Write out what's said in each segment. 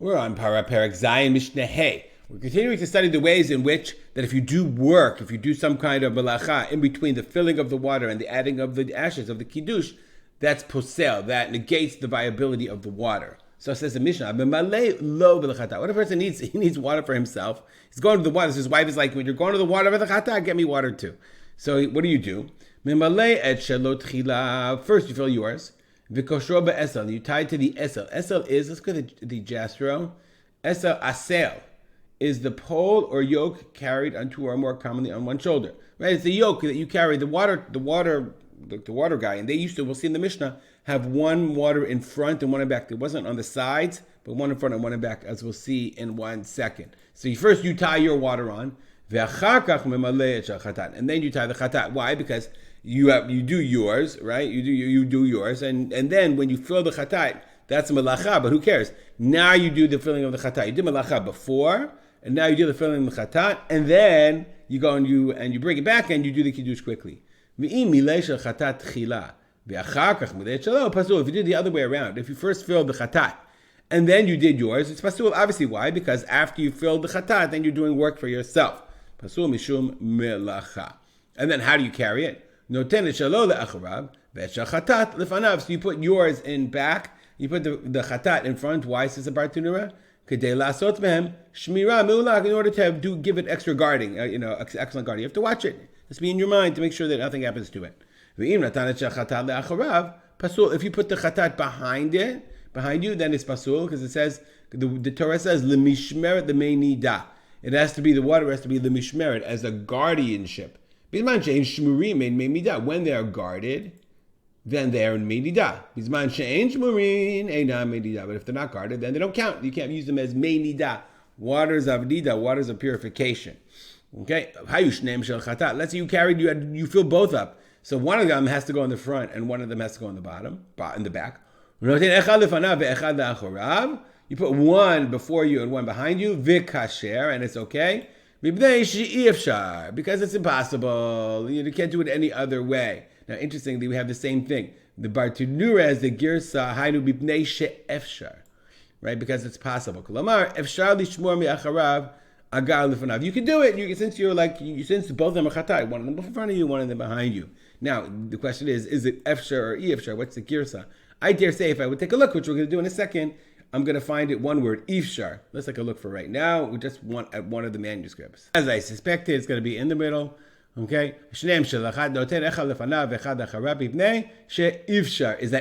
We're on Parah, Perek Zayin, Mishnah Hey. We're continuing to study the ways in which that if you do work, if you do some kind of melacha in between the filling of the water and the adding of the ashes of the kiddush, that's posel, that negates the viability of the water. So it says the Mishnah, what a person needs? He needs water for himself. He's going to the water. So his wife is like, when you're going to the water for the chatat, get me water too. So what do? First you fill yours. You tie it to the esel. Esel is, let's go to the jastro. Esel asel is the pole or yoke carried on two or more, commonly on one shoulder. Right? It's the yoke that you carry. The water guy, and they used to, we'll see in the Mishnah, have one water in front and one in back. It wasn't on the sides, but one in front and one in back, as we'll see in 1 second. So first you tie your water on, and then you tie the chatat. Why? Because you do yours, right? You do yours, and then when you fill the chatat, that's melacha. But who cares? Now you do the filling of the chatat. You did melacha before, and now you do the filling of the chatat, and then you go and you bring it back and you do the kiddush quickly. If you did the other way around, if you first filled the chatat and then you did yours, it's pasul. Obviously, why? Because after you filled the chatat, then you're doing work for yourself. Pasul mishum melacha. And then how do you carry it? So you put yours in back, you put the chatat in front. Why? Says the Bartanura, in order to give it extra guarding, excellent guarding. You have to watch it. Just be in your mind to make sure that nothing happens to it. If you put the chatat behind you, then it's pasul, because it says, the Torah says, lemishmeret the meinida. It has to be, the water has to be lemishmeret, as a guardianship. When they are guarded, then they are in meinida. But if they're not guarded, then they don't count. You can't use them as meinida. Waters of nida, waters of purification. Okay, let's say you fill both up. So one of them has to go in the front and one of them has to go in the bottom, in the back. You put one before you and one behind you, vikasher, and it's okay. Because it's impossible. You can't do it any other way. Now, interestingly, we have the same thing. The Bartanura has the girsa hainu bipnei she'efshar, right? Because it's possible. Klamar efshar lishmor mi'acharav agar lefanav. You can do it. Since both of them are chatai, one of them in front of you, one of them behind you. Now, the question is it efshar or efshar? What's the girsa? I dare say, if I would take a look, which we're going to do in a second, I'm going to find it one word, ifshar. Let's take a look for right now. We just want at one of the manuscripts. As I suspected, it's going to be in the middle. Okay? Is that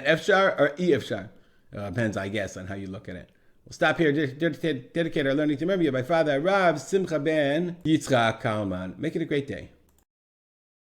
efshar or ifshar? Depends, I guess, on how you look at it. We'll stop here. Dedicate our learning to memory by Father Rav Simcha ben Yitzchak Kalman. Make it a great day.